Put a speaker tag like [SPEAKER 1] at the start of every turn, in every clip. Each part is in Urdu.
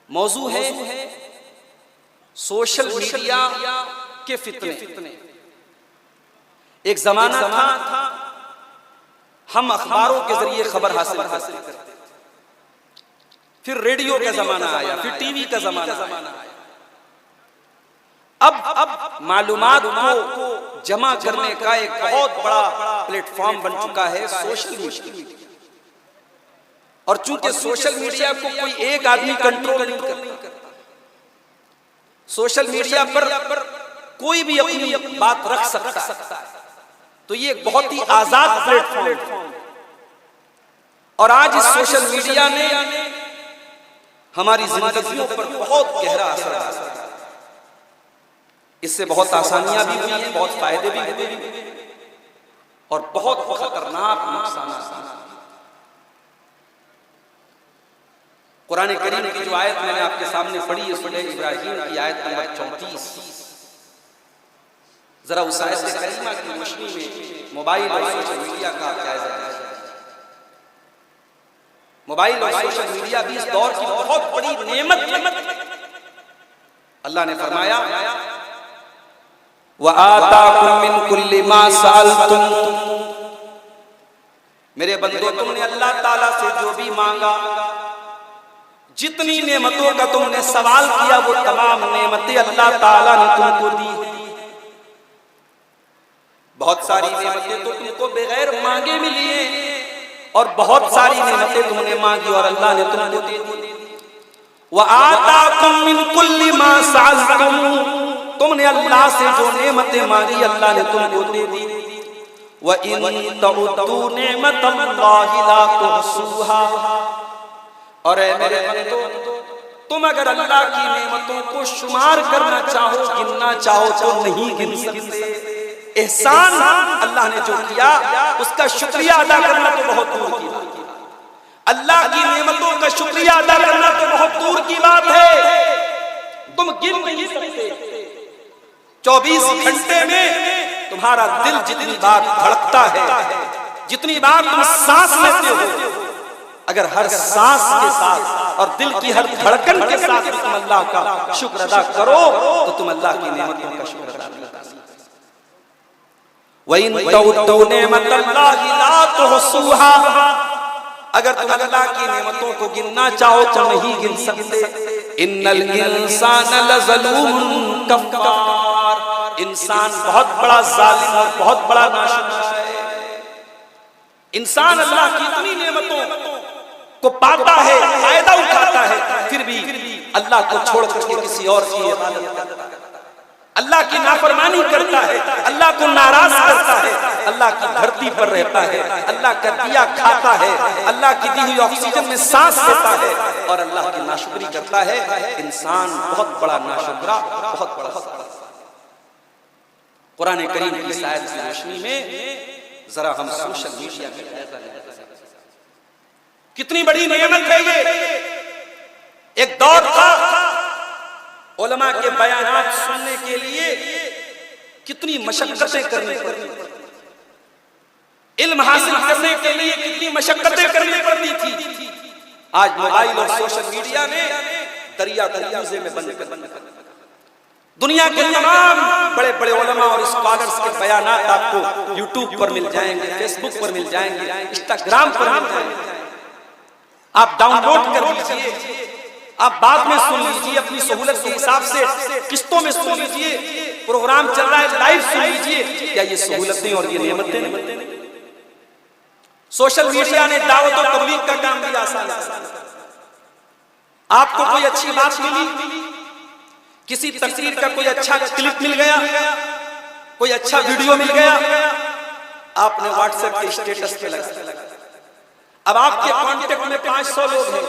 [SPEAKER 1] موضوع ہے سوشل میڈیا کے فتنے۔ ایک زمانہ تھا ہم اخباروں کے ذریعے خبر حاصل کرتے، پھر ریڈیو کا زمانہ آیا، پھر ٹی وی کا زمانہ آیا۔ اب معلومات کو جمع کرنے کا ایک بہت بڑا پلیٹ فارم بن چکا ہے سوشل میڈیا، اور چونکہ سوشل میڈیا کو کوئی ایک آدمی کنٹرول نہیں کرتا، سوشل میڈیا پر کوئی بھی اپنی بات رکھ سکتا ہے، تو یہ ایک بہت ہی آزاد پلیٹ فارم، اور آج اس سوشل میڈیا نے ہماری زندگیوں پر بہت گہرا اثر ڈالا۔ اس سے بہت آسانیاں بھی ہوئی ہیں، بہت فائدے بھی ہوئے، اور بہت خطرناک نقصانات ہیں۔ قرآن کریم کی جو آیت میں نے آپ کے سامنے پڑھی ہے سورہ ابراہیم کی آیت نمبر 34، ذرا اس آیت کریمہ کی روشنی میں موبائل اور سوشل میڈیا کا جائزہ لیں۔ موبائل اور سوشل میڈیا بھی اس دور کی بہت بڑی نعمت ہے۔ اللہ نے فرمایا وَآتَاكُم مِّن كُلِّ مَا سَأَلْتُمْ، میرے بندو تم نے اللہ تعالیٰ سے جو بھی مانگا، جتنی نعمتوں کا تم نے سوال کیا، وہ تمام نعمتیں اللہ تعالیٰ نے تم کو دی۔ بہت ساری نعمتیں تو تم کو بغیر مانگے ملی ہیں، اور بہت ساری نعمتیں تم نے مانگی اور اللہ نے تم کو دے دی۔ وَآتَاكُم مِّن كُلِّ مَا سَأَلْتُمْ، تم نے اللہ سے جو نعمتیں مانگی اللہ نے تم کو دے دی۔ وَإِن تَعُدُّوا نِعْمَتَ اللَّهِ لَا تُحْصُوهَا، اور اے میرے بندو تم اگر اللہ کی نعمتوں کو شمار کرنا چاہو، گننا چاہو تو نہیں گن سکتے۔ احسان اللہ نے جو کیا اس کا شکریہ ادا کرنا تو بہت دور کی بات ہے، اللہ کی نعمتوں کا شکریہ ادا کرنا تو بہت دور کی بات ہے، تم گن نہیں سکتے۔ 24 گھنٹے میں تمہارا دل جتنی بار دھڑکتا ہے، جتنی بار تم سانس لیتے ہو، اگر ہر سانس کے ساتھ اور دل کی ہر دھڑکن کے ساتھ تم اللہ کا شکر ادا کرو تو تم اللہ کی نعمتوں کا شکر ادا کرو۔ وَإِن تَعُدُّوا نِعْمَتَ اللَّهِ لَا تُحْصُوهَا، اگر تم اللہ کی نعمتوں کو گننا چاہو تو نہیں گن سکتے۔ إِنَّ الْإِنسَانَ لَظَلُومٌ كَفَّارٌ، انسان بہت بڑا ظالم اور بہت بڑا ناشکر ہے۔ انسان اللہ کی اتنی نعمتوں کو پاتا ہے، فائدہ اٹھاتا ہے، پھر بھی اللہ کو چھوڑ کر کے کسی اور کی عبادت کرتا ہے، اللہ کی نافرمانی کرتا ہے، اللہ کو ناراض کرتا ہے، اللہ کی دھرتی پر رہتا ہے، اللہ کا دیا کھاتا ہے، اللہ کی دی ہوئی آکسیجن میں سانس لیتا ہے، اور اللہ کی ناشکری کرتا ہے۔ انسان بہت بڑا ناشکرا، بہت بڑا۔ قرآن کریم کی اس آیت کی روشنی میں ذرا ہم سوشل میڈیا کا جائزہ لیں۔ کتنی بڑی نعمت ہے یہ۔ ایک دور تھا علماء کے بیانات سننے کے لیے کتنی مشقتیں کرنی پڑتی، علم حاصل کرنے کے لیے کتنی مشقتیں کرنی پڑتی تھی۔ آج موبائل اور سوشل میڈیا نے دریا تلفظے میں بند کر دیا۔ دنیا کے تمام بڑے بڑے علماء اور اسکالرز کے بیانات آپ کو یوٹیوب پر مل جائیں گے، فیس بک پر مل جائیں گے، انسٹاگرام پر مل جائیں گے۔ آپ ڈاؤن لوڈ کر لیجئے، آپ بعد میں سن لیجئے، اپنی سہولت کے حساب سے قسطوں میں سن لیجئے، پروگرام چل رہا ہے لائیو سن لیجئے۔ کیا یہ سہولتیں اور یہ نعمتیں نہیں؟ سوشل میڈیا نے دعوت و تبلیغ کا کام بھی آسان کیا۔ آپ کو کوئی اچھی بات ملی، کسی تقریر کا کوئی اچھا کلپ مل گیا، کوئی اچھا ویڈیو مل گیا، آپ نے واٹس ایپ کے اسٹیٹس پہ لگا۔ اب آپ کے کانٹیکٹ میں 500 لوگ ہیں،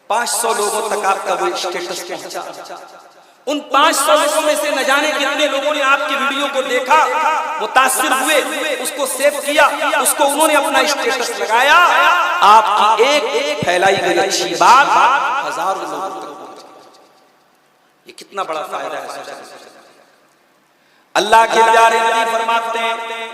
[SPEAKER 1] 500 لوگوں تک آپ کا وہ اسٹیٹس پہنچا۔ ان 500 لوگوں میں سے نہ جانے کتنے لوگوں نے آپ کی ویڈیو کو دیکھا، متاثر ہوئے، اس کو سیو کیا، اس کو انہوں نے اپنا اسٹیٹس لگایا۔ آپ کی ایک پھیلائی گئی اچھی بات ہزاروں لوگوں تک پہنچ گئی۔ یہ کتنا بڑا فائدہ ہے۔ اللہ کے پیارے نبی فرماتے ہیں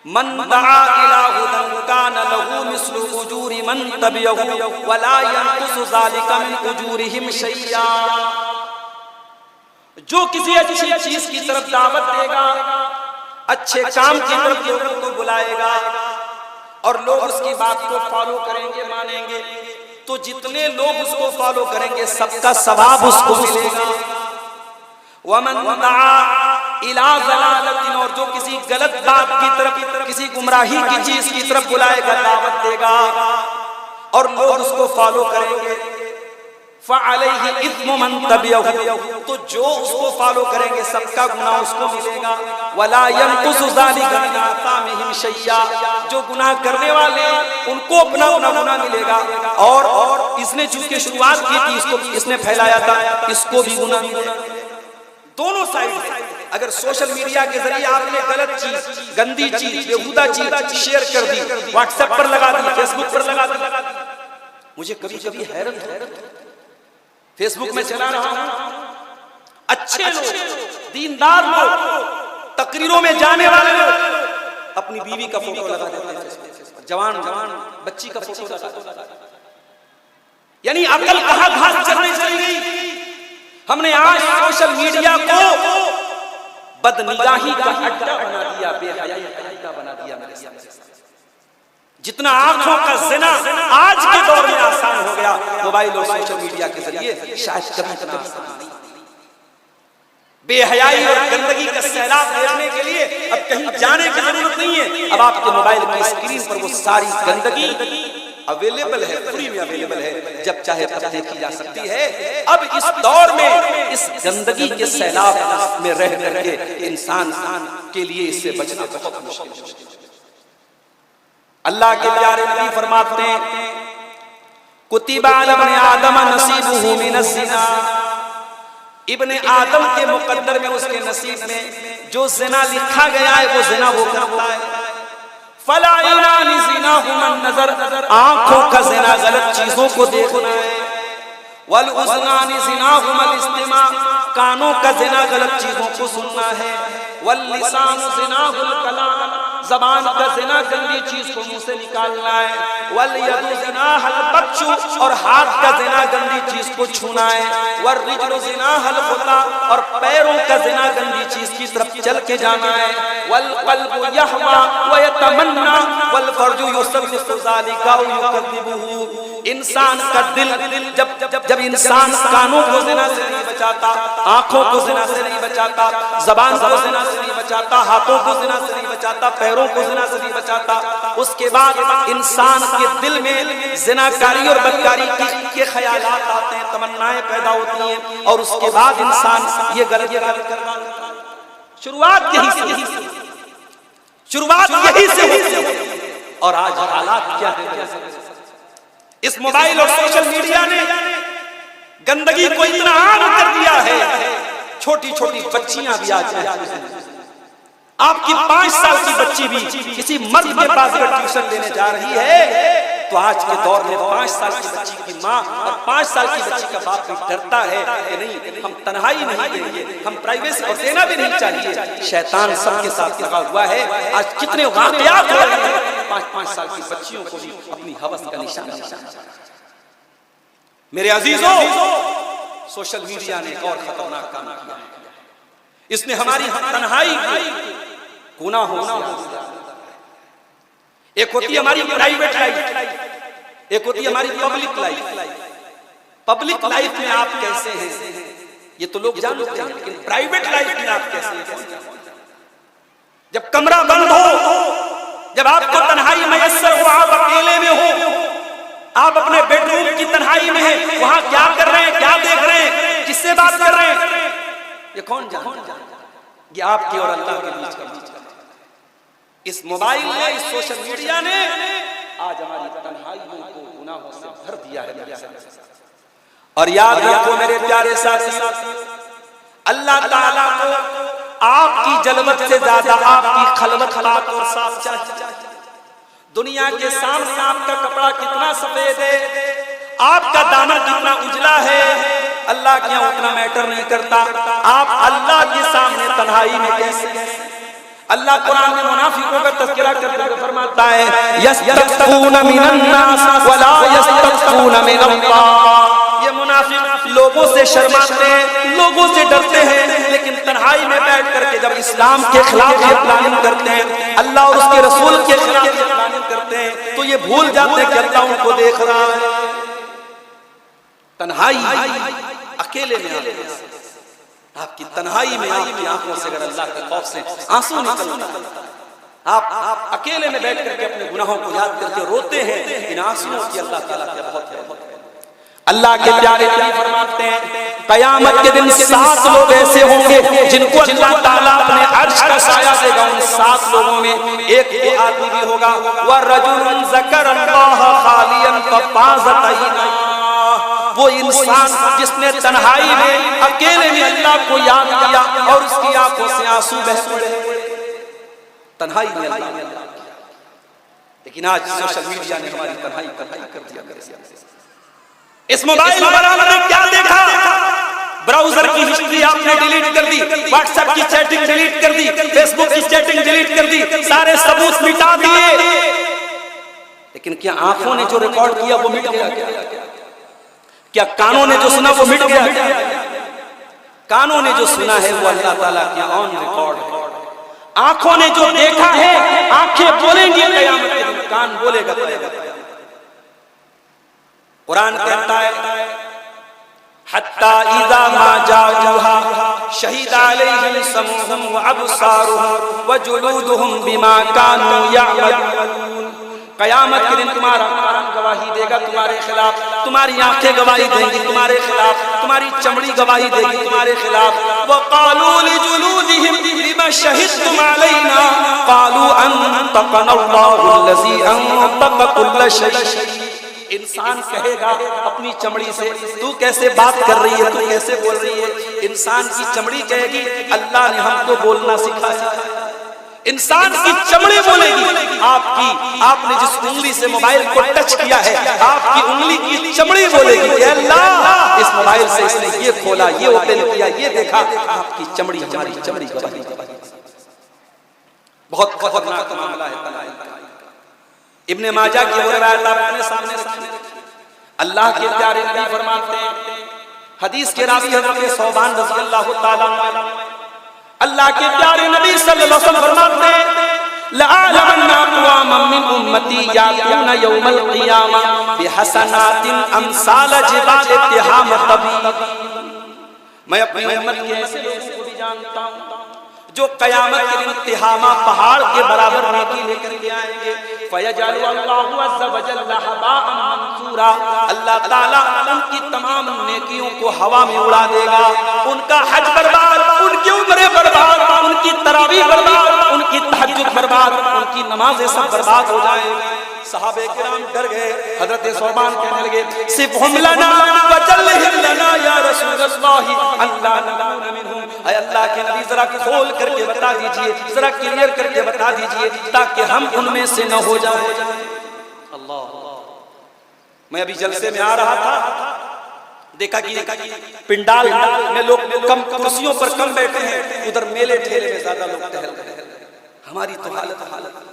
[SPEAKER 1] من دعا الى هدى كان له مثل اجور من تبعه ولا ينقص ذلك من اجورهم شيئا. جو کسی اچھی چیز کی طرف دعوت دے گا، اچھے کام کی طرف لوگوں کو بلائے گا اور لوگ اس کی بات کو فالو کریں گے، مانیں گے، تو جتنے لوگ اس کو فالو کریں گے سب کا ثواب اس کو ملے گا. ومن دعا الى ضلالۃ، اور جو کسی غلط بات کی طرف، کسی گمراہی کی چیز کی طرف بلائے گا، دعوت دے گا اور لوگ اس کو فالو کریں گے، فعلیہ اثم من تبعہ، تو جو اس کو فالو کریں گے سب کا گناہ اس کو ملے گا. ولا ينقص ذلك من آثامهم شيئا، جو گناہ کرنے والے ان کو اپنا گناہ ملے گا. اور اس نے چونکہ شروعات کی تھی، اس کو اس نے پھیلایا تھا، اس کو بھی گناہ ملے گا. دونوں سائڈ. اگر سوشل میڈیا کے ذریعے آپ نے غلط چیز، گندی چیز، بیہودہ چیز شیئر کر دی، واٹس ایپ پر لگا دی، فیس بک پر لگا دی، مجھے کبھی کبھی حیرت، فیس بک میں چلا رہا ہوں، اچھے لوگ، دیندار لوگ، تقریروں میں جانے والے لوگ اپنی بیوی کا فوٹو لگا دیتے ہیں، جوان بچی کا فوٹو لگا دیتے ہیں. یعنی عقل کہاں گھاس چرنے چلی گئی. ہم نے آج سوشل میڈیا کو بدنگاہی کا اڈا بنا دیا، بے حیائی کا اڈا بنا دیا. جتنا آنکھوں کا زنا آج کے دور میں آسان ہو گیا موبائل اور سوشل میڈیا کے ذریعے، شاید کبھی اتنا آسان نہیں. بے حیائی اور گندگی کا سیلاب دیکھنے کے لیے اب کہیں جانے کی ضرورت نہیں ہے. اب آپ کے موبائل کی اسکرین پر وہ ساری گندگی اویلیبل ہے، فری میں اویلیبل ہے، جب چاہے تب دیکھی جا سکتی ہے. اب اس دور میں اس گندگی کے سیلاب میں رہ کر کے انسان کے لیے اس سے بچنا بہت مشکل ہے. اللہ کے پیارے نبی فرماتے ہیں کتب علی ابن آدم نصیبہ من الزنا، ابن آدم کے مقدر میں، اس کے نصیب میں جو زنا لکھا گیا ہے وہ زنا وہ کرتا ہے. فالعینان زناہما النظر، آنکھوں کا زنا غلط چیزوں کو دیکھنا ہے. والاذنان زناہما الاستماع، کانوں کا زنا غلط چیزوں کو سننا ہے. واللسان زناہ الکلام، زبان کا زنا گندی چیز کو منہ سے نکالنا ہے. والید زناہ البطش، اور ہاتھ کا زنا گندی چیز کو چھونا ہے. والرجل زناہ الخطا، اور پیروں کا زنا گندی چیز کی طرف چل کے جانا ہے. والقلب یہوی ویتمنی والفرج یصدق ذلک او یکذبہ، انسان کا دل جب انسان کانوں کو زنا سے نہیں بچاتا، آنکھوں کو زنا سے نہیں بچاتا، زبان کو زنا سے نہیں بچاتا، ہاتھوں کو زنا سے نہیں بچاتا، پیروں کو زنا سے نہیں بچاتا، اس کے بعد انسان کے دل میں زناکاری اور بدکاری کے خیالات آتے ہیں، تمنائیں پیدا ہوتی ہیں، اور اس کے بعد انسان یہ غلط کرنا. شروعات یہی سے ہوتی ہے. اور آج حالات کیا ہے؟ اس موبائل اور سوشل میڈیا نے گندگی کو اتنا عام کر دیا ہے، چھوٹی چھوٹی بچیاں بھی آج ہیں. آپ کی 5 سال کی بچی بھی کسی مرد کے پاس ٹیوشن لینے جا رہی ہے، تو آج کے دور میں 5 سال کی بچی کی ماں اور 5 سال کی بچی کا باپ بھی ڈرتا ہے کہ نہیں، ہم تنہائی نہیں دیں گے، ہم پرائیویسی، اور دینا بھی نہیں چاہیے. شیطان سب کے ساتھ لگا ہوا ہے. آج کتنے واقعات ہو رہے ہیں 5 سال کی بچیوں کو بھی اپنی ہوس کا نشان. میرے عزیزوں، سوشل میڈیا نے ایک اور خطرناک کام کیا ہے. اس نے ہماری تنہائی گناہ ہونا. ایک ہوتی ہے ہماری پرائیویٹ لائف، ایک ہوتی ہے ہماری پبلک لائف. پبلک لائف میں آپ کیسے ہیں یہ تو لوگ جانتے ہیں، لیکن پرائیویٹ لائف میں آپ کیسے ہیں؟ جب کمرہ بند ہو، جب آپ کو تنہائی میسر ہو، آپ اکیلے میں ہو، آپ اپنے بیڈ روم کی تنہائی میں ہیں، وہاں کیا کر رہے ہیں، کیا دیکھ رہے ہیں، کس سے بات کر رہے ہیں، یہ کون جانتا ہے؟ یہ آپ کے اور اللہ کے بیچ کا مسئلہ ہے. اس موبائل نے، اس سوشل میڈیا نے آج ہماری تنہائیوں کو گناہوں سے بھر دیا ہے. اور یاد رکھو میرے پیارے ساتھی، اللہ تعالیٰ کو آپ کی جلوت سے زیادہ آپ کی خلوت پاک اور صاف چاہیے. دنیا کے سامنے آپ کا کپڑا کتنا سفید ہے، آپ کا دامن کتنا اجلا ہے، اللہ کے یہاں اتنا میٹر نہیں کرتا. آپ اللہ کے سامنے تنہائی میں کیسے ہیں؟ اللہ قرآن میں منافقوں کا تذکرہ کرتے ہوئے فرماتا ہے یستخفون من الناس ولا یستخفون من اللہ، یہ منافق لوگوں سے شرماتے ہیں، لوگوں سے ڈرتے ہیں، لیکن تنہائی میں بیٹھ کر کے جب اسلام کے خلاف یہ پلاننگ کرتے ہیں، اللہ اور اس کے رسول کے خلاف یہ پلاننگ کرتے ہیں، تو یہ بھول جاتے ہیں کہ اللہ ان کو دیکھ رہا ہے۔ تنہائی اکیلے میں آپ کی تنہائی میں آپ کی آنکھوں سے اگر اللہ کے خوف سے آنسو نکلتا ہے، آپ اکیلے میں بیٹھ کر کے اپنے گناہوں کو یاد کر کے روتے ہیں، ان آنسوؤں کی اللہ تعالیٰ کے بہت ہے۔ اللہ کے پیارے نبی فرماتے ہیں قیامت کے دن 7 لوگ ایسے ہوں گے جن کو اللہ تعالیٰ اپنے عرش کا سایہ دے گا۔ ان 7 لوگوں میں ایک وہ آدمی بھی ہوگا وَرَجُلٌ ذَكَرَ اللَّهَ خَالِيًا فَفَاضَتْ عَيْنَاهُ، وہ انسان جس نے تنہائی میں اکیلے میں اللہ کو یاد کیا اور اس کی آنکھوں سے آنسو بہہ پڑے۔ تنہائی میں اللہ کیا، لیکن آج سوشل میڈیا نے ہماری تنہائی کر دیا۔ اس موبائل پر آپ نے کیا دیکھا؟ براؤزر کی ہسٹری آپ نے ڈیلیٹ کر دی، واٹس ایپ کی چیٹنگ ڈیلیٹ کر دی، فیس بک کی چیٹنگ ڈیلیٹ کر دی، سارے ثبوت مٹا دیے، لیکن کیا آنکھوں نے جو ریکارڈ کیا وہ مٹ گیا؟ کیا کانوں نے جو سنا وہ مٹ گیا؟ کانوں نے جو سنا ہے وہ اللہ تعالیٰ کے آن ریکارڈ ہے۔ آنکھوں نے جو دیکھا ہے، آنکھیں بولیں گی قیامت کے دن، کان بولے گا۔ قرآن کہتا ہے حَتَّى إِذَا مَا جَاءُوهَا شَهِدَ عَلَيْهِمْ سَمْعُهُمْ وَأَبْصَارُهُمْ وَجُلُودُهُمْ بِمَا كَانُوا يَعْمَلُونَ۔ قیامت کے دن تمہارا کان گواہی دے گا تمہارے خلاف، تمہاری آنکھیں گواہی دیں گی تمہارے خلاف، تمہاری چمڑی گواہی دے گی تمہارے خلاف۔ وَقَالُوا لِجُلُودِهِمْ لِمَ شَهِدتُّمْ عَلَيْنَا قَالُوا أَنطَقَنَا اللَّهُ الَّذِي أَنطَقَ كُلَّ شَيْءٍ۔ انسان کہے گا اپنی چمڑی سے تو کیسے بات کر رہی ہے، تو کیسے بول رہی ہے؟ انسان کی چمڑی کہے گی اللہ نے ہم کو بولنا سکھایا۔ انسان کی چمڑی بولے گی، آپ نے جس انگلی سے موبائل کو ٹچ کیا ہے، آپ کی انگلی کی چمڑی بولے گی کہ اللہ اس موبائل سے اس نے یہ کھولا، یہ اوپن کیا، یہ دیکھا۔ آپ کی چمڑی ہماری چمڑی گواہی۔ بہت خطرناک معاملہ ہے تنہائی کا۔ ابن ماجہ کی وہ روایت آپ نے سامنے رکھی۔ اللہ کے پیارے نبی فرماتے ہیں، حدیث کے راوی حضرت ثوبان رضی اللہ تعالیٰ عنہ، اللہ کے پیارے نبی صلی اللہ علیہ وسلم فرماتے ہیں لَأَعْلَمَنَّ أَقْوَامًا مِّنْ أُمَّتِي يَأْتُونَ يَوْمَ الْقِيَامَةِ بِحَسَنَاتٍ أَمْثَالَ جِبَالِ تِهَامَ طَبِيبٍ۔ میں اپنی امت کے ایسے لوگوں کو بھی جانتا ہوں جو قیامت کے دن تہامہ پہاڑ کے برابر نیکی لے کر کے آئیں گے۔ فَيَجْعَلُ اللَّهُ عَزَّ وَجَلَّ هَبَاءً مَنثُورًا، اللہ تعالیٰ ان کی تمام نیکیوں کو ہوا میں اڑا دے گا۔ ان کا حج برباد، ان کی عمریں برباد، ان کی تراویح برباد، ان کی تہجد برباد، ان کی نمازیں سب برباد ہو جائیں۔ صحابہ کرام ڈر گئے، حضرت ثوبان کہنے لگے صفہم لنا وجلہم لنا یا رسول اللہ اللہ نکون منہم۔ اے اللہ کے نبی ذرا کھول کر کے بتا دیجئے، ذرا کلیئر کر کے بتا دیجئے تاکہ ہم ان میں سے نہ ہو جائیں۔ اللہ، میں ابھی جلسے میں آ رہا تھا، دیکھا کہ پنڈال میں لوگ کم کرسیوں پر کم بیٹھے ہیں، ادھر میلے ٹھیلے میں زیادہ لوگ ٹہل رہے ہیں۔ ہماری تو حالت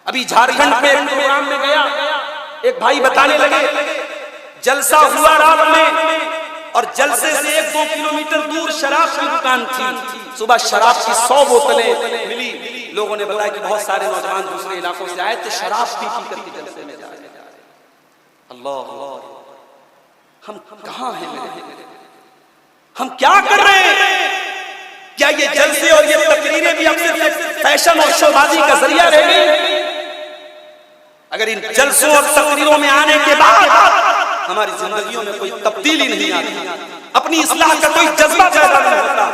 [SPEAKER 1] ابھی جھارکھنڈ میں ایک پروگرام میں گیا، ایک بھائی بتانے لگے جلسہ ہوا رات میں اور جلسے سے 1-2 کلومیٹر دور شراب کی دکان تھی، صبح شراب کی 100 بوتلیں ملی۔ لوگوں نے بتایا کہ بہت سارے نوجوان دوسرے علاقوں سے آئے تھے، شراب پی کر کے جلسے میں جا رہے ہیں۔ اللہ، ہم کہاں ہیں؟ ہم کیا کر رہے ہیں؟ کیا یہ جلسے اور یہ تقریریں بھی اب صرف فیشن اور شو بازی کا ذریعہ رہ گئی؟ اگر ان جلسوں اور تقریروں میں آنے کے بعد ہماری زندگیوں میں کوئی تبدیلی نہیں آتی، اپنی اصلاح کا کوئی جذبہ پیدا نہیں ہوتا،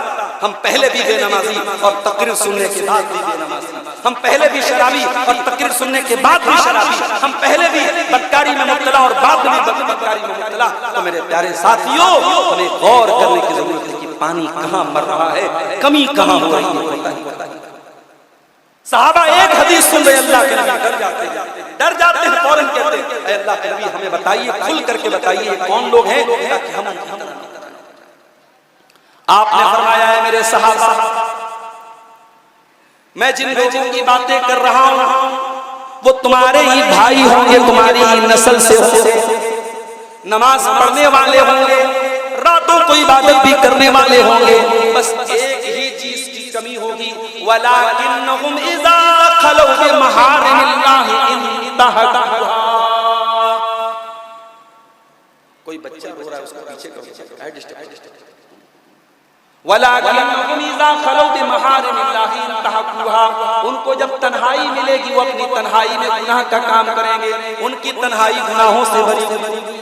[SPEAKER 1] ہم پہلے بھی بے نمازی اور تقریر سننے کے بعد بھی بے نمازی، ہم پہلے بھی شرابی اور تقریر سننے کے بعد بھی شرابی، ہم پہلے بھی بدکاری میں مبتلا اور بعد میں بدکاری میں مبتلا۔ تو میرے پیارے ساتھیوں، ہمیں غور کرنے کی ضرورت ہے کہ پانی کہاں مر رہا ہے، کمی کہاں ہو رہی ہے۔ صحابہ ایک حدیث سن رہے اللہ کے نبی ڈر جاتے ہیں، فوراً کہتے ہیں اے اللہ کے نبی ہمیں بتائیے، کھل کر کے بتائیے یہ کون لوگ ہیں تاکہ ہم آپ نے فرمایا ہے میرے صحابہ میں جن لوگوں کی باتیں کر رہا ہوں وہ تمہارے ہی بھائی ہوں گے، تمہاری ہی نسل سے ہوں گے، نماز پڑھنے والے ہوں گے، راتوں کو عبادت بھی کرنے والے ہوں گے، بس ایک ہی چیز کی کمی ہوگی، وَلَكِنَّهُمْ إِذَا خَلَوْا بِمَحَارِمِ اللَّهِ انتهكوها۔ کوئی بچہ رو رہا ہے، اس کو پیچھے کرو، وَلَكِنَّهُمْ إِذَا خَلَوْا بِمَحَارِمِ اللَّهِ انتهكوها۔ ان کو جب تنہائی ملے گی وہ اپنی تنہائی میں گناہ کا کام کریں گے، ان کی تنہائی گناہوں سے بھری ہوگی۔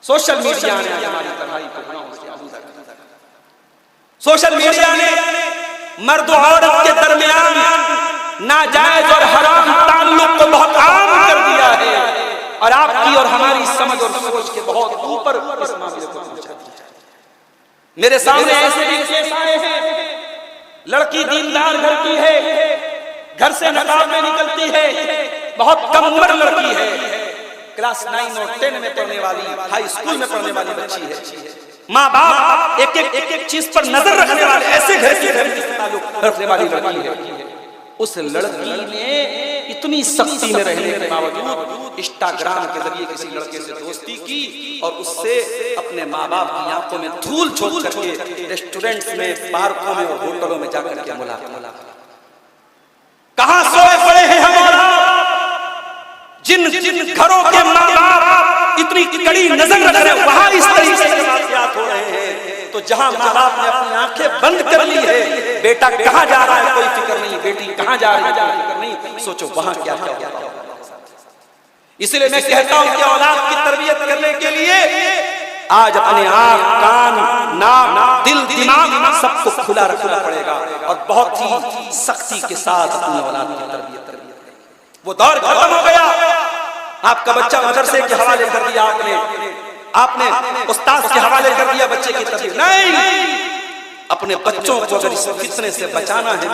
[SPEAKER 1] سوشل میڈیا نے ہماری تنہائی کو گناہوں سے آلودہ کیا۔ سوشل میڈیا نے مرد و عورت کے درمیان ناجائز اور حرام تعلق کو بہت عام کر دیا ہے، اور آپ کی اور ہماری سمجھ اور سوچ کے بہت اوپر اس معاملے کو پہنچا دیا۔ میرے سامنے ایسے بھی کیس آئے ہیں، لڑکی دیندار گھر کی ہے، گھر سے نقاب میں نکلتی ہے، بہت کم عمر لڑکی ہے، کلاس 9 اور 10 میں پڑھنے والی، ہائی اسکول میں پڑھنے والی بچی ہے، ماں باپ ایک ایک چیز پر نظر رکھنے والے ایسے گھر سے تعلق رکھنے والی لڑکی ہے۔ اس لڑکی نے اتنی سختی میں رہنے کے باوجود انسٹاگرام کے ذریعے کسی لڑکے سے دوستی کی اور اس سے اپنے ماں باپ کی آنکھوں میں دھول جھونک کر کے ریسٹورنٹس میں، پارکوں میں اور ہوٹلوں میں جا کر کے ملاقات۔ کہاں سوئے پڑے ہیں ہمارا؟ جن گھروں کے ماں باپ اتنی کڑی نظر رکھ رہے ہیں وہاں اس طریقے سے واقعات ہو رہے ہیں، تو جہاں ماں باپ نے اپنی آنکھیں بند کر لی ہے، بیٹا کہاں جا رہا ہے کوئی فکر نہیں، بیٹی کہاں جا رہی ہے کوئی فکر نہیں، سوچو وہاں کیا ہوتا ہے۔ اس لیے میں کہتا ہوں کہ اولاد کی تربیت کرنے کے لیے آج اپنے آنکھ، کان، ناک، دل، دماغ سب کو کھلا رکھنا پڑے گا اور بہت ہی سختی کے ساتھ اپنی اولاد کی تربیت۔ وہ دور ختم ہو گیا، آپ کا بچہ مدرسے کے حوالے کر دیا آپ نے استاد کے حوالے کر دیا بچے کی تربیت۔ نہیں، اپنے بچوں کو اگر اس فتنے سے بچانا ہے،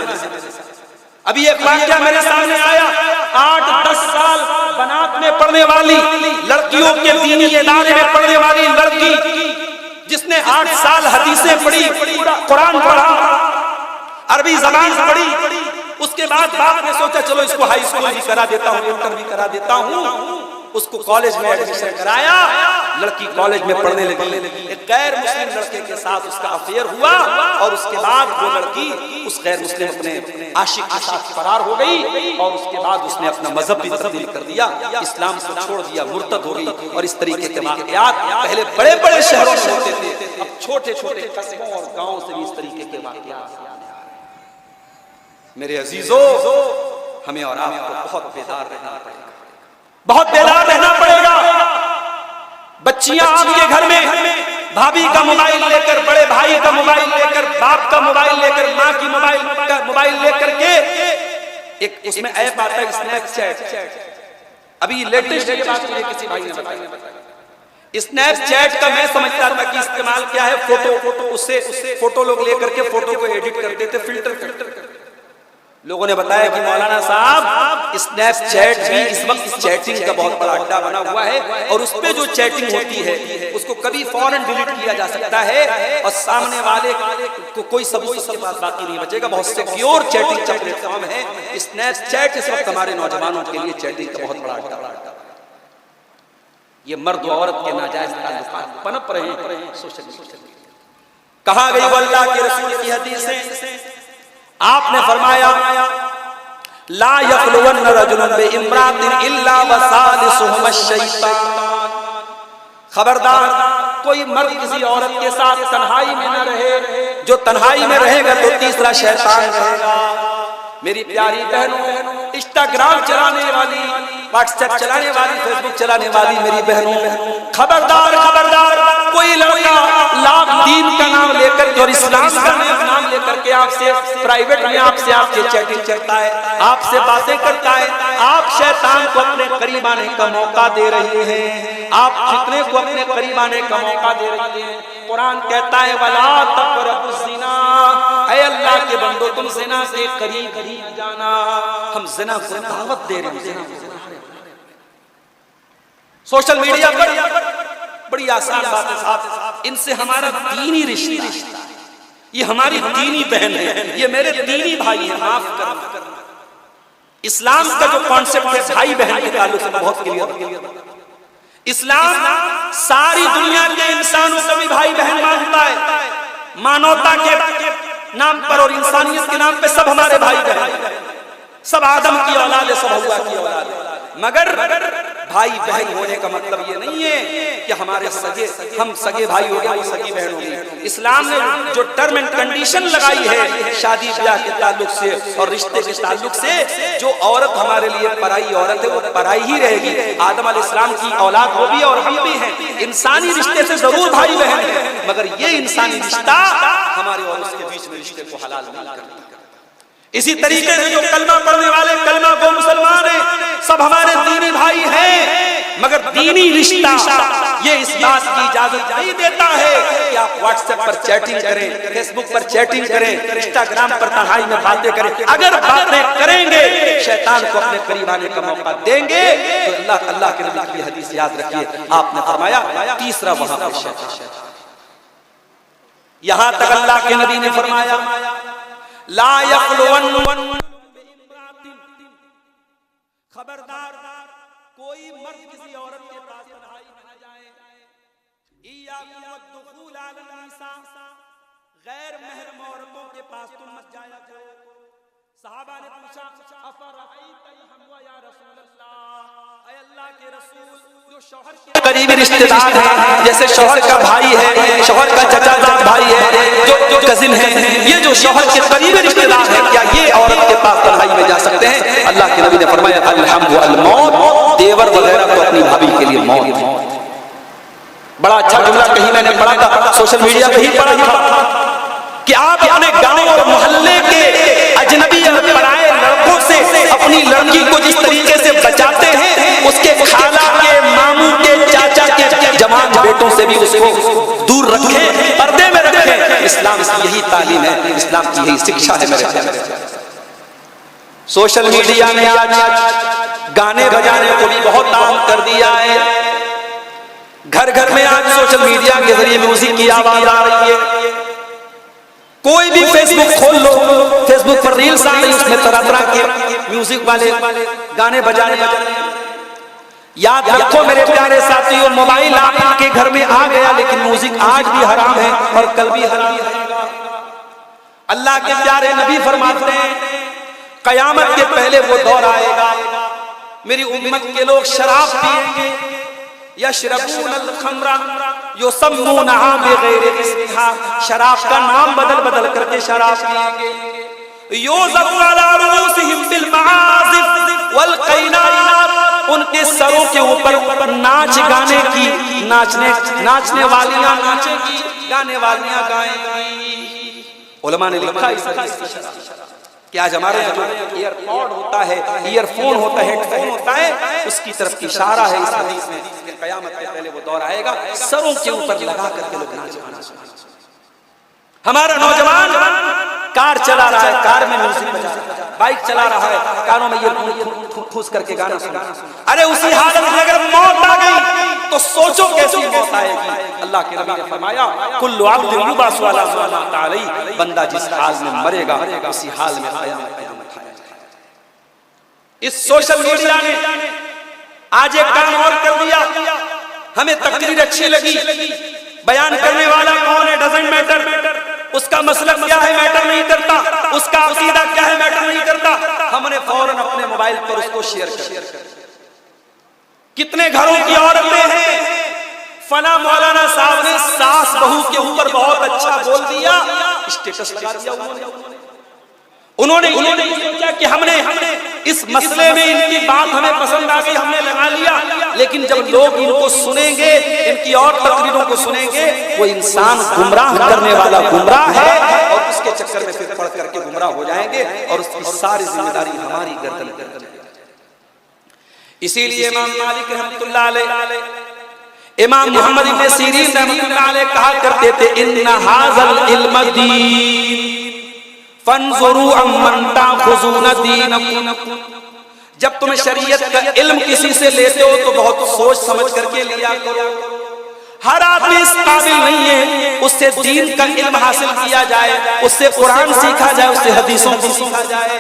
[SPEAKER 1] ابھی ایک واقعہ میرے سامنے آیا، 8-10 سال بنات میں پڑھنے والی لڑکیوں کے دینی ادارے میں پڑھنے والی لڑکی جس نے 8 سال حدیثیں پڑھی، قرآن پڑھا، عربی زبان پڑھی، اس کے بعد باپ نے سوچا چلو اس کو ہائی اسکول بھی کرا دیتا ہوں، انٹر بھی کرا دیتا ہوں، اس کو کالج میں ایڈمیشن کرایا، لڑکی کالج میں پڑھنے لگی، ایک غیر مسلم لڑکے کے ساتھ اس کا افیئر ہوا اور اس کے بعد وہ لڑکی اس غیر مسلم اپنے عاشق کے ساتھ فرار ہو گئی اور اس کے بعد اس نے اپنا مذہب بھی تبدیل کر دیا، اسلام کو چھوڑ دیا، مرتد ہو گئی۔ اور اس طریقے کے واقعات پہلے بڑے بڑے شہروں میں ہوتے تھے، اب چھوٹے چھوٹے قصبوں اور گاؤں سے بھی اس طریقے کے واقعات۔ میرے عزیزو، ہمیں اور آپ کو بہت بیدار رہنا پڑے گا، بہت بیدار رہنا پڑے گا۔ بچیاں آپ کے گھر میں بھابھی کا موبائل لے کر، بڑے بھائی کا موبائل لے کر، باپ کا موبائل لے کر، ماں کی موبائل لے کر کے ایک اس میں ایپ آتا ہے اسنیپ چیٹ، ابھی لیٹسٹ کے بعد مجھے کسی بھائی نے بتایا اسنیپ چیٹ کا میں سمجھتا تھا کہ استعمال کیا ہے، فوٹو، اس سے فوٹو لوگ لے کر کے فوٹو کو ایڈٹ کرتے تھے، فلٹر کرتے تھے۔ لوگوں نے بتایا کہ مولانا صاحب اسنیپ چیٹ بھی اس وقت چیٹنگ کا بہت بڑا اڈا بنا ہوا ہے اور اس پہ جو چیٹنگ ہوتی ہے اس کو کبھی فوراً ڈیلیٹ کیا جا سکتا ہے اور سامنے والے کو کوئی ثبوت اس کے پاس باقی نہیں بچے گا۔ بہت سیکیور چیٹنگ کا پلیٹ فارم ہے اسنیپ چیٹ، اس وقت ہمارے نوجوانوں کے لیے چیٹنگ کا بہت بڑا اڈا۔ یہ مرد و عورت کے ناجائز تعلقات پنپ رہے ہیں سوشل میڈیا۔ کہاں گئی وہ اللہ کے رسول کی حدیثیں؟ آپ نے فرمایا لا یخلون رجل بامرأة الا وثالثهما الشیطان، خبردار کوئی مرد کسی عورت کے ساتھ تنہائی میں نہ رہے، جو تنہائی میں رہے گا تو تیسرا شیطان رہے گا۔ میری پیاری بہنوں، انسٹاگرام چلانے والی، واٹس ایپ چلانے والی، فیس بک چلانے والی میری بہنوں، خبردار خبردار، کوئی لڑکا لاکھ دین کا نام لے کر کے اور اسلام کا نام لے کر کے آپ سے پرائیویٹ میں آپ سے چیٹنگ کرتا ہے، آپ سے باتیں کرتا ہے، آپ شیطان کو اپنے قریب آنے کا موقع دے رہے ہیں، آپ فتنے کو اپنے قریب آنے کا موقع دے رہے ہیں۔ قرآن کہتا ہے وَلَا تَقْرَبُوا الزِّنَا، اے اللہ کے بندو تم زنا سے قریب جانا۔ ہم زنا کو دعوت دے رہے ہیں۔ سوشل میڈیا پر بڑی آسان بات ہے صاحب، ان سے ہمارا دینی رشتہ ہے، یہ ہماری دینی بہن ہے، یہ میرے دینی بھائی ہیں، معاف کرنا۔ اسلام کا جو کانسیپٹ ہے بھائی بہن کے تعلق سے بہت کلیئر ہے۔ اسلام ساری دنیا کے انسانوں کو بھی بھائی بہن مانتا ہے، مانوتا کے نام پر اور انسانیت کے نام پہ سب ہمارے بھائی بہن ہیں، سب آدم کی اولاد ہے، سب حوا کی اولاد ہے۔ مگر بھائی بہن ہونے کا مطلب یہ نہیں ہے کہ ہمارے ہم سگے بھائی ہو گئے وہ سگی بہن ہو گئی۔ اسلام نے جو ٹرم اینڈ کنڈیشن لگائی ہے شادی بیاہ کے تعلق سے اور رشتے کے تعلق سے، جو عورت ہمارے لیے پرائی عورت ہے وہ پرائی ہی رہے گی۔ آدم علیہ السلام کی اولاد وہ بھی اور ہم بھی ہیں، انسانی رشتے سے ضرور بھائی بہن ہیں، مگر یہ انسانی رشتہ ہمارے اور اس کے بیچ میں رشتے کو حلال نہیں کرتا۔ اسی طریقے سے جو کلمہ پڑھنے والے کلمہ گو مسلمان ہیں، سب ہمارے دینی بھائی ہیں، مگر دینی رشتہ یہ اس بات کی اجازت نہیں دیتا ہے کہ آپ واٹس ایپ پر چیٹنگ کریں، فیس بک پر چیٹنگ کریں، انسٹاگرام پر تنہائی میں باتیں کریں۔ اگر باتیں کریں گے شیطان کو اپنے قریب آنے کا موقع دیں گے تو اللہ کے نبی کی حدیث یاد رکھیے، آپ نے فرمایا تیسرا وہاں پر شیطان۔ یہاں تک اللہ کے نبی نے فرمایا لا یخلون، خبردار کوئی مرد کسی عورت کے پاس تنہائی میں نہ جائے۔ ایاکم والدخول علی النساء، غیر محرم عورتوں کے پاس تم مت جایا کرو۔ صحابہ نے پوچھا افرأیت الحمو یا رسول اللہ، اے اللہ کے رسول، جو شوہر کے قریبی رشتہ دار ہیں، جیسے شوہر کا بھائی ہے، شوہر کا چچا جان بھائی ہے، جو کزن ہے، یہ جو شوہر کے قریبی رشتہ دار ہیں، کیا یہ عورت کے پاس تنہائی میں جا سکتے ہیں؟ اللہ کے نبی نے فرمایا الحم والموت، دیور وغیرہ تو اپنی بھابھی کے لیے موت۔ بڑا اچھا جملہ کہیں میں نے پڑھا تھا، سوشل میڈیا پہ ہی پڑھا تھا کہ آپ اپنے گاؤں اور محلے کے اجنبی اور پرائے لڑکوں سے اپنی لڑکی کو جس طریقے سے بچاتے ہیں، اس کے خالہ کے، ماموں کے، چاچا کے جوان بیٹوں سے بھی اس کو دور رکھیں، پردے میں رکھیں۔ اسلام کی یہی تعلیم ہے، اسلام کی یہی شکشا ہے میرے پیارے۔ سوشل میڈیا نے آج گانے بجانے کو بھی بہت عام کر دیا ہے، گھر گھر میں آج سوشل میڈیا کے ذریعے میوزک کی آواز آ رہی ہے۔ کوئی بھی فیس بک کھول لو، فیس بک پر ریلز آ رہی، اس میں طرح طرح کے میوزک والے گانے بجانے آ رہے ہیں۔ یاد رکھو میرے پیارے ساتھیو، موبائل آپ کے گھر میں آ گیا لیکن میوزک آج بھی حرام ہے اور کل بھی حرام رہے گا۔ اللہ کے پیارے نبی فرماتے ہیں قیامت کے پہلے وہ دور آئے گا میری امت کے لوگ شراب پیئیں گے، یشربون الخمر یسمونہا بغیر اسمہا، شراب کا نام بدل بدل کر کے شراب پیئیں گے۔ یوزف علی رؤوسہم بالمعازف والقینات، ان کے سروں کے اوپر ناچ گانے کی، ناچنے والیاں ناچیں گی، گانے والیاں گائیں گی۔ علماء نے لکھا اس حدیث کی شرح کہ آج ہمارے یہاں جو ایئر پوڈ ہوتا ہے، ایئر فون ہوتا ہے، ہیڈ فون ہوتا ہے، اس کی طرف اشارہ ہے اس حدیث میں کہ قیامت کے پہلے وہ دور آئے گا سروں کے اوپر لگا کر کے لوگ ناچ گانا سنیں۔ ہمارا نوجوان کار چلا رہا ہے، کار میں میوزک بجا رہا ہے، بائک چلا رہا ہے، کانوں میں یہ ٹھوس کر کے گانا سنا۔ ارے اسی حالت میں اگر موت آ گئی تو سوچو کیسی موت آئے گی۔ اللہ کے نبی نے فرمایا کل عبد یبعث علی ما مات علیہ، بندہ جس حال میں مرے گا اسی حال میں قیامت میں اٹھایا جائے گا۔ اس سوشل میڈیا نے آج ایک کام اور کر دیا، ہمیں تقریر اچھی لگی، بیان کرنے والا کون ہے ڈزنٹ میٹر، اس کا مسلک کیا ہے میٹر نہیں کرتا، اس کا عقیدہ کیا ہے میٹر نہیں کرتا، ہم نے فوراً اپنے موبائل پر اس کو شیئر کر دیا۔ کتنے گھروں کی عورتیں ہیں، فلاں مولانا صاحب نے ساس بہو کے اوپر بہت اچھا بول دیا، اسٹیٹس لگا دیا انہوں نے سوچا کہ ہم نے اس مسئلے میں ان کی بات ہمیں پسند آ گئی، ہم نے لگا لیا، لیکن جب لوگ ان کو سنیں گے، ان کی اور تقریروں کو سنیں گے، وہ انسان گمراہ کرنے والا گمراہ ہے اور اس کے چکر میں پھر پڑھ کر کے گمراہ ہو جائیں گے اور اس کی ساری ذمہ داری ہماری گردن پر ہے۔ اسی لیے امام مالک رحمۃ اللہ علیہ، امام محمد ابن سیرین رحمۃ اللہ علیہ کہا کرتے تھے ان ھذا العلم دین فانظروا عمن تاخذون دینکم، جب تم شریعت کا علم کسی سے لیتے ہو تو بہت سوچ سمجھ کر کے لیا کرو، ہر آدمی اس قابل نہیں ہے اس سے دین کا علم حاصل کیا جائے، اس سے قرآن سیکھا جائے، اس سے حدیثوں کو سیکھا جائے۔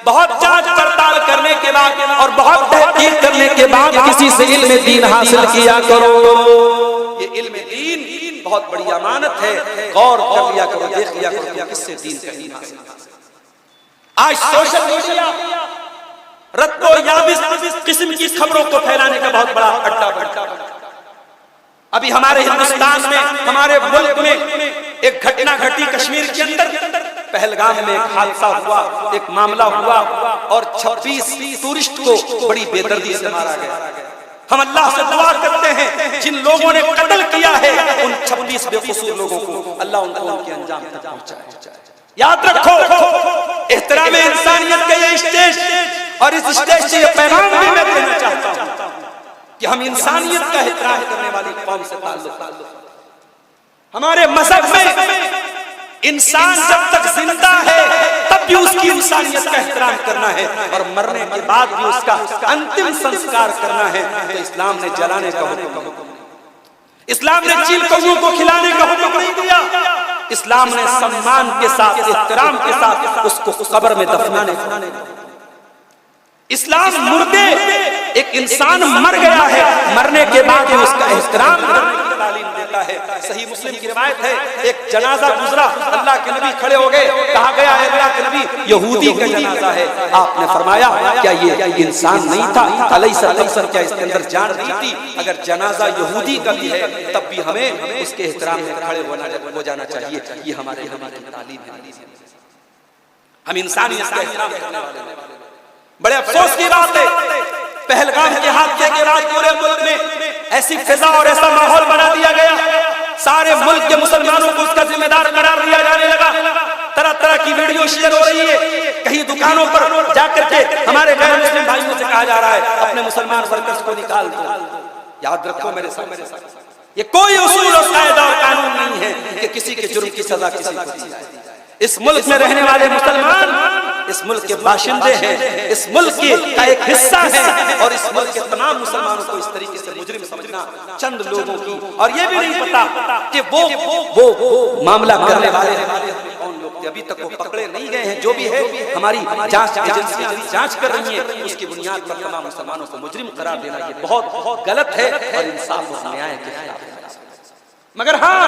[SPEAKER 1] بہت جانچ پڑتال کرنے کے بعد اور بہت تحقیق کرنے کے بعد کسی سے علم دین حاصل کیا کرو۔ یہ علم دین بہت بڑی امانت ہے، غور کر لیا کرو، دیکھ لیا کرو کہ کس سے دین کا علم حاصل۔ آج سوشل میڈیا رت و یابس قسم کی خبروں کو پھیلانے کا بہت بڑا اڈا بنتا ہے۔ ابھی ہمارے ہندوستان میں، ہمارے ملک میں ایک گھٹنا گھٹی کشمیر کے اندر، پہلگام میں ایک حادثہ ہوا، ایک معاملہ ہوا اور 26 ٹورسٹ کو بڑی بے دردی سے مارا گیا۔ ہم اللہ سے دعا کرتے ہیں جن لوگوں نے قتل کیا ہے ان 26 بے قصور لوگوں کو اللہ ان کو ان کے انجام تک پہنچائے۔ یاد رکھو احترام انسانیت کا یہ اسٹیج، اور اس اسٹیج سے یہ پیغام بھی میں دینا چاہتا ہوں کہ ہم انسانیت کا احترام کرنے والی قوم سے تعلق۔ ہمارے مذہب میں انسان جب تک زندہ ہے تب بھی اس کی انسانیت کا احترام کرنا ہے، اور مرنے کے بعد بھی اس کا انتم سنسکار کرنا ہے۔ تو اسلام نے جلانے کا حکم، اسلام نے چیل کووں کو کھلانے کا حکم نہیں دیا، اسلام نے سمان کے ساتھ، احترام کے ساتھ اس کو قبر میں دفنانے کا۔ اسلام مردے، ایک انسان مر گیا ہے، مرنے کے بعد اس کا احترام کرنے کی تعلیم دیتا ہے۔ صحیح مسلم کی روایت ہے، ایک جنازہ گزرا، اللہ کے نبی کھڑے ہو گئے، کہا گیا ہے اللہ کے نبی یہودی کا جنازہ ہے۔ آپ نے فرمایا کیا یہ انسان نہیں تھا؟ الیس الابصر، کیا اس کے اندر جان نہیں تھی؟ اگر جنازہ یہودی کا بھی ہے تب بھی ہمیں اس کے احترام میں کھڑے ہو جانا چاہیے۔ یہ ہمارے نبی کی تعلیم ہے۔ ہم انسانیت کا احترام کرنے والے ہیں۔ بڑے افسوس کی بات ہے پہلگام کے حادثے کے بعد پورے ملک میں ایسی فضا اور ایسا ماحول بنا دیا گیا، سارے ملک کے مسلمانوں کو اس کا ذمہ دار قرار دیا جانے لگا۔ طرح طرح کی ویڈیو شیئر ہو رہی ہے، کہیں دکانوں پر جا کر کے ہمارے غیر مسلم بھائیوں سے کہا جا رہا ہے اپنے مسلمان ورکرز کو نکال دو۔ یاد رکھو میرے سامنے، یہ کوئی اصول اور قاعدہ اور قانون نہیں ہے کہ کسی کے جرم کی سزا کسی کو دی جائے۔ اس ملک میں رہنے والے مسلمان اس ملک کے باشندے ہیں، اس ملک کا ایک حصہ ہے، اور اس ملک کے تمام مسلمانوں کو اس طریقے سے مجرم سمجھنا چند لوگوں کی، اور یہ بھی نہیں پتا کہ وہ معاملہ کرنے والے کون لوگ تھے۔ ابھی تک وہ پکڑے نہیں گئے ہیں۔ جو بھی ہے ہماری جانچ ایجنسیاں جانچ کر رہی ہیں، اس کی بنیاد پر تمام مسلمانوں کو مجرم قرار دینا یہ بہت غلط ہے اور انصاف اور نیائے کے خلاف ہے۔ مگر ہاں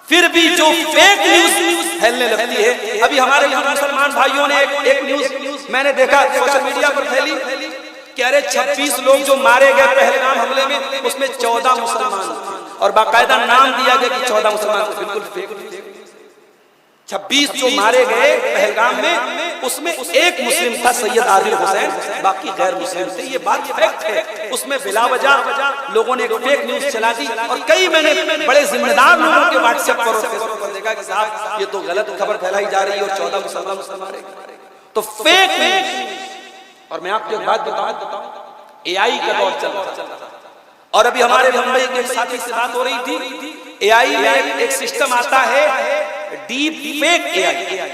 [SPEAKER 1] پھر بھی جو فیک نیوز پھیلنے لگتی ہے، ابھی ہمارے یہاں مسلمان بھائیوں نے ایک نیوز میں نے دیکھا سوشل میڈیا پر پھیلی کہ ارے 26 لوگ جو مارے گئے پہلگام حملے میں اس میں 14 مسلمان تھے، اور باقاعدہ نام دیا گیا کہ 14 مسلمان تھے۔ بالکل فیک۔ 26 جو مارے گئے پہلگام میں اس میں ایک مسلم تھا سید عادل حسین، باقی غیر مسلم تھے۔ یہ بات فیکٹ ہے۔ اس میں بلا وجہ لوگوں نے ایک فیک نیوز چلا دی، اور کئی میں نے بڑے ذمہ دار لوگوں کے واٹس ایپ پر اور فیس بک پر دیکھا کہ صاحب یہ تو غلط خبر پھیلائی جا رہی ہے اور 14 مسلمان مارے گئے۔ تو فیک نیوز۔ اور میں آپ کو ایک بات بتاؤں، اے آئی کا دور چل رہا ہے، اور ابھی ہمارے بمبئی کے ایک ساتھی سے بات ہو رہی تھی، اے آئی میں ایک سسٹم آتا ہے ڈیپ فیک اے آئی۔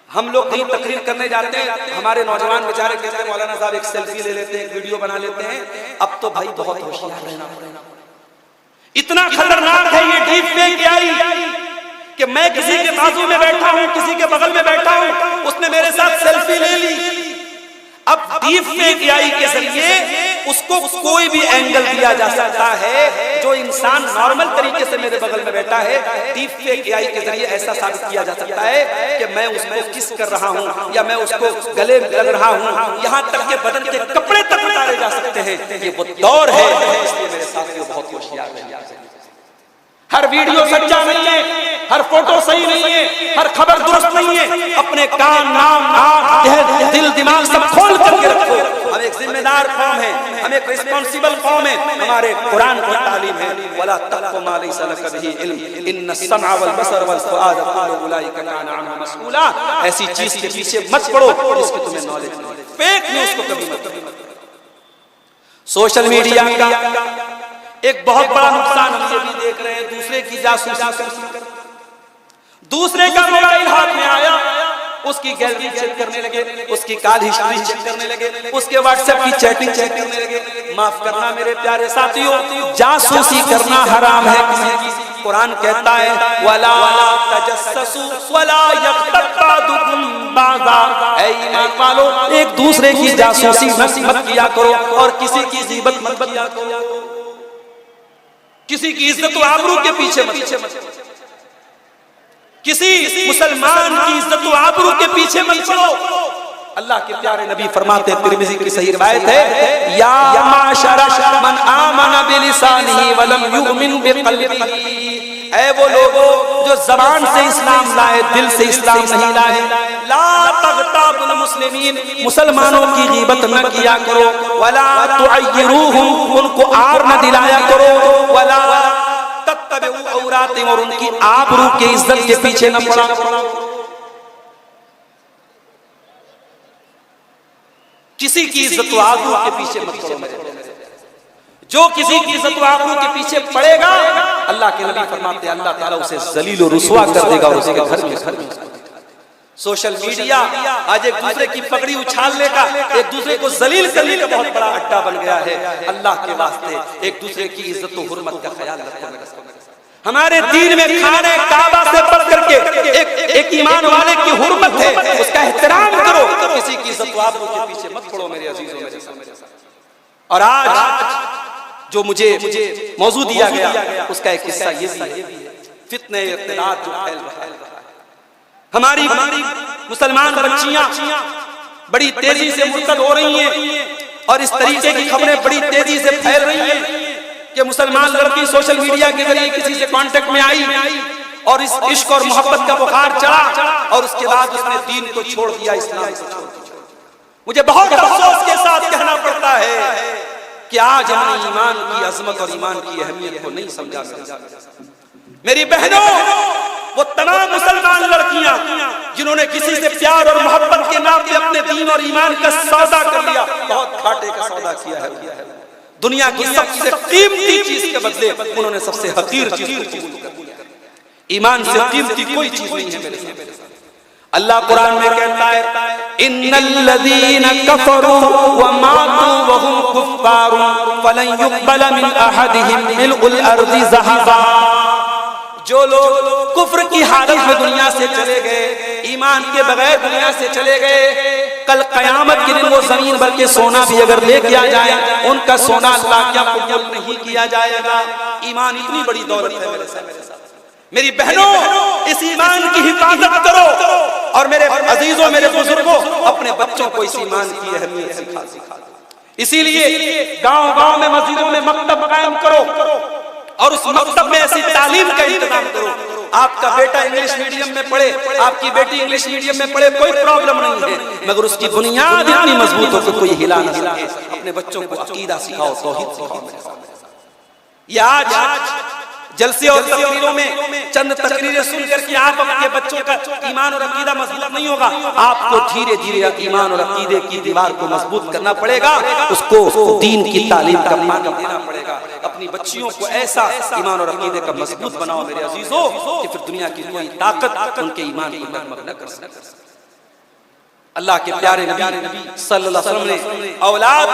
[SPEAKER 1] ہم لوگ کہیں تقریر کرنے جاتے ہیں، ہمارے نوجوان بیچارے کہتے ہیں مولانا صاحب ایک سیلفی لے لیتے ہیں، ایک ویڈیو بنا لیتے ہیں۔ اب تو بھائی بہت ہوشیار رہنا پڑے گا، اتنا خطرناک ہے یہ ڈیپ فیک اے آئی کہ میں کسی کے بازو میں بیٹھا ہوں، کسی کے بغل میں بیٹھا ہوں، اس نے میرے ساتھ سیلفی لے لی۔ اب ڈیپ فیک اے آئی کے ذریعے اس کو کوئی بھی اینگل دیا جا سکتا ہے۔ جو انسان نارمل طریقے سے میرے بغل میں بیٹھا ہے، ڈیپ فیک اے آئی کے ذریعے ایسا ثابت کیا جا سکتا ہے کہ میں اس کو کس کر رہا ہوں یا میں اس کو گلے لگ رہا ہوں، یہاں تک کہ بدن کے کپڑے تک اتارے جا سکتے ہیں۔ یہ وہ دور ہے، اس لیے میرے ساتھیوں بہت ہوشیار رہیے۔ ہر ویڈیو سچا نہیں ہے، ہر فوٹو صحیح نہیں ہے، ہر خبر درست نہیں ہے۔ اپنے کان، نام، آنکھ، دل، دماغ سب کھول کر کے رکھو۔ ہم ایک ذمہ دار قوم ہے، ہم ایک ریسپانسیبل قوم ہے۔ ہمارے قرآن کی تعلیم ہے وَلَا تَقْفُ مَا لَيْسَ لَكَ بِهِ عِلْمٌ إِنَّ السَّمْعَ وَالْبَصَرَ وَالْفُؤَادَ كُلُّ أُولَئِكَ كَانَ عَنْهُ مَسْئُولًا۔ ایسی چیز کے پیچھے مت پڑو جس کی تمہیں نالج نہیں۔ فیک نیوز کو کبھی مت کرو۔ سوشل میڈیا کا ایک بہت بڑا نقصان ہم یہ بھی دیکھ رہے ہیں، دوسرے کی جاسوسی، دوسرے کا موبائل ہاتھ میں آیا اس کی گیلری چیک کرنے لگے، اس کی کال ہسٹری چیک کرنے لگے، اس کے واٹس ایپ کی چیٹنگ چیک کرنے لگے۔ معاف کرنا میرے پیارے ساتھیوں، جاسوسی کرنا حرام ہے کسی کی۔ قرآن کہتا ہے وَلَا تَجَسَّسُوا وَلَا يَغْتَبْ بَعْضُكُمْ بَعْضًا، اے ایمان والو ایک دوسرے کی جاسوسی مت کیا کرو اور کسی کی غیبت مت کیا کرو، کسی کی عزت و آبرو کے پیچھے مت، کسی مسلمان کی عزت و آبرو کے پیچھے مت چلو۔ اللہ کے پیارے نبی فرماتے ہیں، ترمذی کی صحیح روایت ہے، یا معاشر من آمن بلسانہ ولم یؤمن بقلبہ، اے وہ لوگوں جو زبان سے اسلام لائے دل سے اسلام نہیں لائے، لا تغتابوا المسلمین، مسلمانوں کی غیبت نہ کیا کرو، ولا تعیروہم، ان کو عار نہ دلایا کرو، ولا تتبعوا عوراتہم، اور ان کی آبرو کی عزت کے پیچھے نہ پڑا کرو۔ کسی کی عزت و آبرو کے پیچھے مت پڑو میرے، جو کسی کی عزت و آبرو کے پیچھے پڑے گا اللہ کے نبی فرماتے ہیں اللہ تعالیٰ اسے ذلیل و رسوا کر دے گا اور اسے گھر میں۔ سوشل میڈیا آج ایک دوسرے کی پگڑی اچھالنے کا، ایک دوسرے کو ذلیل کرنے کا بہت بڑا اڈا بن گیا ہے۔ اللہ کے واسطے ایک دوسرے کی عزت و حرمت کا خیال رکھو۔ ہمارے دین میں خانہ کعبہ سے بڑھ کر کے ایک ایمان والے کی حرمت ہے، اس کا احترام کرو، کسی کی عزت و آبرو کے پیچھے مت پڑو میرے عزیزوں میرے سامنے۔ اور آج جو مجھے موضوع دیا گیا اس کا ایک حصہ یہ بھی ہے، فتنہ ارتداد جو پھیل رہا ہے۔ ہماری مسلمان بچیاں بڑی تیزی سے مرتد ہو رہی ہیں اور اس طریقے کی خبریں بڑی تیزی سے پھیل رہی ہیں کہ مسلمان لڑکی سوشل میڈیا کے ذریعے کسی سے کانٹیکٹ میں آئی اور اس عشق اور محبت کا بخار چڑھا اور اس کے بعد اس نے دین کو چھوڑ دیا، اسلام کو چھوڑ دیا۔ مجھے بہت افسوس کے ساتھ کہنا پڑتا ہے کہ آج ہم نے ایمان کی عظمت اور ایمان کی اہمیت کو نہیں سمجھا۔ میری بہنوں، وہ تمام مسلمان لڑکیاں جنہوں نے کسی سے پیار اور محبت کے نام پہ اپنے دین اور ایمان کا سودا کر لیا، بہت گھاٹے کا سودا کیا ہے۔ دنیا کی سب سے قیمتی چیز کے بدلے انہوں نے سب سے حقیر چیز کو قبول کر لیا۔ ایمان سے قیمتی کوئی چیز نہیں ہے میرے سامنے۔ اللہ قرآن میں کہتا ہے ان الذین کفروا وماتوا وهم کفار فلن يقبل من احدهم ملء الارض ذهبا، جو لوگ کفر کی حالت میں دنیا سے چلے گئے، ایمان کے بغیر دنیا سے چلے گئے، کل قیامت کے دن وہ زمین بلکہ سونا بھی اگر لے کیا جائے ان کا سونا اللہ کیا قبول نہیں کیا جائے گا۔ ایمان اتنی بڑی دولت ہے میرے سامنے۔ میری بہنوں، اس ایمان کی حفاظت کرو اور میرے عزیزوں میرے بزرگوں اپنے بچوں کو اس ایمان کی اہمیت سکھا۔ اسی لیے گاؤں گاؤں میں مسجدوں میں مکتب قائم کرو اور اس مکتب میں ایسی تعلیم کا انتظام کرو۔ آپ کا بیٹا انگلش میڈیم میں پڑھے، آپ کی بیٹی انگلش میڈیم میں پڑھے، کوئی پرابلم نہیں ہے، مگر اس کی بنیاد اتنی مضبوط ہو کہ کوئی ہلا نہ سکے۔ اپنے بچوں کو عقیدہ سکھاؤ، توحید سکھاؤ۔ یہ آج جلسے اور تقریروں میں چند تقریریں سن کر کے آپ اپنے بچوں کا ایمان اور عقیدہ مضبوط نہیں ہوگا۔ آپ کو دھیرے دھیرے ایمان اور عقیدے کی دیوار کو مضبوط کرنا پڑے گا، اس کو دین کی تعلیم کا پانی دینا پڑے گا۔ اپنی بچیوں کو ایسا ایمان اور عقیدے کا مضبوط بناؤ میرے عزیزوں کہ پھر دنیا کی کوئی طاقت ان کے ایمان کو ڈگمگ نہ کر سکے۔ اللہ کے پیارے نبی صلی اللہ علیہ وسلم نے اولاد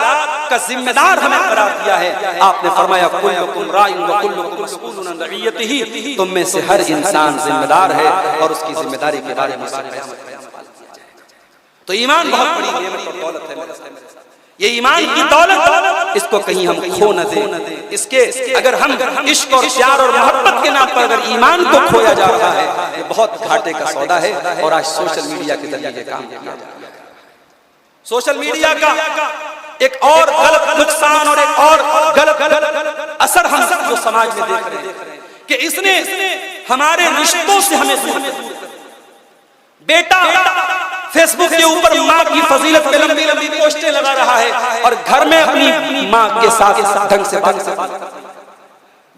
[SPEAKER 1] کا ذمہ دار ہمیں قرار دیا ہے۔ آپ نے فرمایا کلکم راع و کلکم مسئول عن رعیتہ، تم میں سے ہر انسان ذمہ دار ہے اور اس کی ذمہ داری کے بارے میں سوال کیا جائے گا۔ تو ایمان بہت بڑی نعمت اور دولت ہے۔ یہ ایمان کی دولت اس کو کہیں ہم کھو نہ دیں۔ اس کے اگر ہم عشق اور پیار اور محبت کے نام پر اگر ایمان کو کھویا جا رہا ہے، یہ بہت گھاٹے کا سودا ہے۔ اور آج سوشل میڈیا کے ذریعے یہ کام کیا جا رہا ہے۔ سوشل میڈیا کا ایک اور غلط نقصان اور ایک اور غلط اثر ہم جو سماج میں دیکھ رہے ہیں کہ اس نے ہمارے رشتوں سے ہمیں دور کر دیا۔ بیٹا فیس بک کے اوپر ماں کی فضیلت پہ لمبی لمبی پوسٹیں لگا رہا ہے اور گھر میں اپنی ماں کے ساتھ ڈھنگ سے بات کرتا ہے۔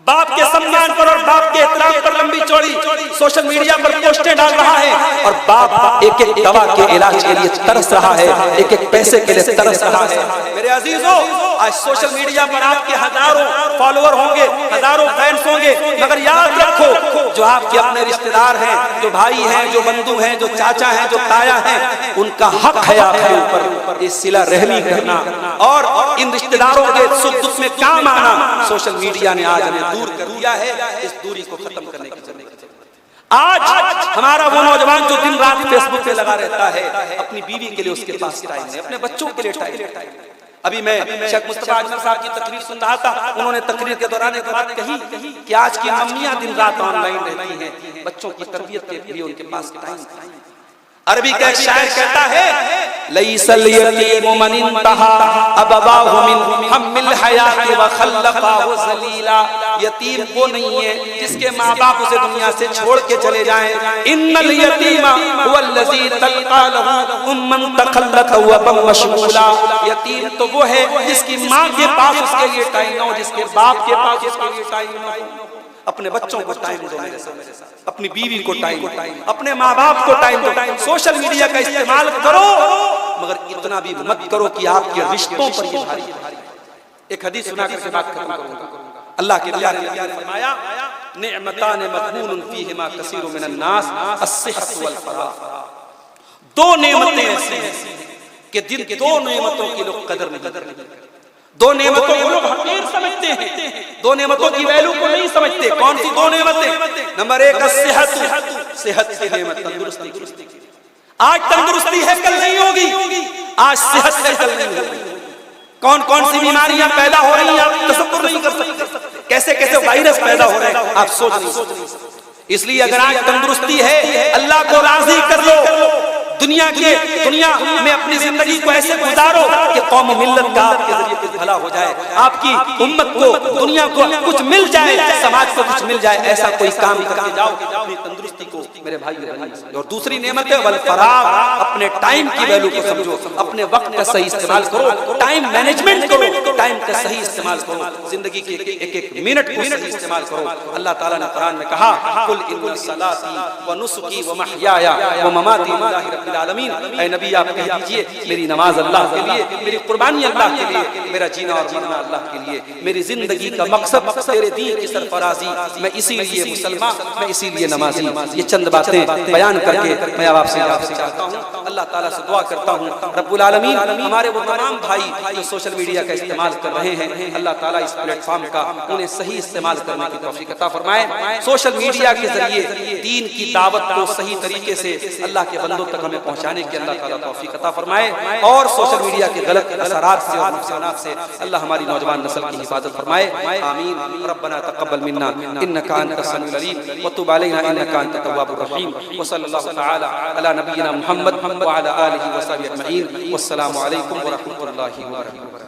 [SPEAKER 1] باپ کے سمان پر اور باپ کے احترام پر لمبی چوڑی سوشل میڈیا پر پوسٹیں ڈال رہا ہے اور باپ ایک ایک دوا کے علاج کے لیے ترس رہا ہے، ایک ایک پیسے کے لیے ترس رہا ہے۔ میرے عزیزوں، آج سوشل میڈیا پر آپ کے ہزاروں فالوور ہوں گے، ہزاروں فینس ہوں گے، مگر یاد رکھو جو آپ کے اپنے رشتہ دار ہیں، جو بھائی ہیں، جو بندو ہیں، جو چاچا ہیں، جو تایا ہیں، ان کا حق ہے آپ کے اوپر اس صلہ رحمی کرنا اور ان رشتہ داروں کے سکھ دکھ میں کام آنا۔ سوشل میڈیا نے آج ہمیں دور کر دیا ہے، اس دوری کو ختم کرنے کی ضرورت ہے۔ آج ہمارا وہ نوجوان جو دن رات فیس بک پہ لگا رہتا ہے، اپنی بیوی کے لیے اس کے پاس ٹائم ہے، اپنے بچوں کے لیے ٹائم ہے۔ ابھی میں شیخ مصطفیٰ اجمل صاحب کی تقریر سن رہا تھا، انہوں نے تقریر کے دوران ایک بات کہی کہ آج کی ممیاں دن رات آن لائن رہتی ہیں، بچوں کی تربیت کے لیے ان کے پاس ٹائم نہیں۔ عربی کا ایک شاعر کہتا ہے لیس الیتیم من انتہا ابواہ من ہم الحیات وخلقاہ ذلیلا، یتیم وہ نہیں ہے جس کے ماں باپ اسے دنیا سے چھوڑ کے چلے جائیں، ان الیتیم هو الذی تلقى له امن تخلت وبا مشغولا، یتیم تو وہ ہے جس کی ماں کے پاس اس کے لیے ٹائم نہ ہو، جس کے باپ کے پاس اس کے لیے ٹائم نہ ہو۔ اپنے بچوں کو ٹائم دو میرے ساتھ، اپنی بیوی کو ٹائم دو، اپنے ماں باپ کو ٹائم دو۔ سوشل میڈیا کا استعمال کرو مگر اتنا بھی مت کرو کہ آپ کے رشتوں پر یہ بھاری۔ ایک حدیث سنا کر کے بات ختم کروں گا۔ اللہ کے پیارے نبی نے فرمایا نعمتان مغبون فیہما کثیر من الناس الصحۃ والفراغ، دو نعمتیں ایسی ہیں کہ جن دو نعمتوں کی لوگ قدر نہیں کرتے، دو نعمتوں کو لوگ حقیر سمجھتے ہیں، دو نعمتوں کی ویلیو کو نہیں سمجھتے۔ کون سی دو نعمتیں؟ نمبر ایک صحت، صحت کی نعمت، تندرستی کی۔ آج تندرستی ہے کل نہیں ہوگی، آج صحت ہے کل نہیں ہوگی۔ کون کون سی بیماریاں پیدا ہو رہی ہیں آپ تصور نہیں کر سکتے، کیسے کیسے وائرس پیدا ہو رہے ہیں آپ سوچ نہیں سکتے۔ اس لیے اگر آج تندرستی ہے اللہ کو راضی کر لو، دنیا میں اپنی زندگی کو ایسے گزارو کہ قوم و ملت کا آپ کے ذریعے کچھ بھلا ہو جائے، آپ کی امت کو، دنیا کو کچھ مل جائے، سماج کو کچھ مل جائے، ایسا کوئی کام کر کے جاؤ اپنی تندرستی کو میرے بھائی۔ اور دوسری نعمت ہے والفراغ، اپنے ٹائم کی ویلیو کو سمجھو، اپنے وقت کا صحیح استعمال کرو، ٹائم مینجمنٹ کرو، ٹائم کا صحیح استعمال کرو، زندگی کے ایک ایک منٹ کو صحیح استعمال کرو۔ اللہ تعالیٰ نے قرآن میں کہا قل ان صلاتی ونسکی ومحیای ومماتی للہ رب العالمین، اے نبی آپ کہہ دیجئے میری نماز اللہ کے لیے، میری قربانی اللہ کے لیے، میرا جینا اور مرنا اللہ کے لیے، میری زندگی کا مقصد تیرے دین کی سرفرازی، میں اسی لیے مسلمان، میں اسی لیے نمازی۔ یہ چند باتیں بیان کر کے میں آپ سے چاہتا ہوں، اللہ تعالیٰ سے دعا کرتا ہوں رب العالمین ہمارے وہ تمام بھائی جو سوشل میڈیا کا استعمال کر رہے ہیں، اللہ تعالیٰ اس پلیٹ فارم کا انہیں صحیح استعمال کرنے کی توفیق عطا فرمائے۔ سوشل میڈیا کے ذریعے دین کی دعوت کو صحیح طریقے سے اللہ کے بندوں تک ہمیں پہنچانے کی اللہ تعالیٰ توفیق عطا فرمائے، اور سوشل میڈیا کے غلط اثرات سے اور نقصانات سے اللہ ہماری نوجوان نسل کی حفاظت فرمائے، آمین۔ ربنا تقبل منا انك انت السميع العليم وتب علينا انك انت التواب الرحيم، وصلى الله تعالى على نبينا محمد وعلى اله وصحبه اجمعين، والسلام عليكم ورحمة الله وبركاته۔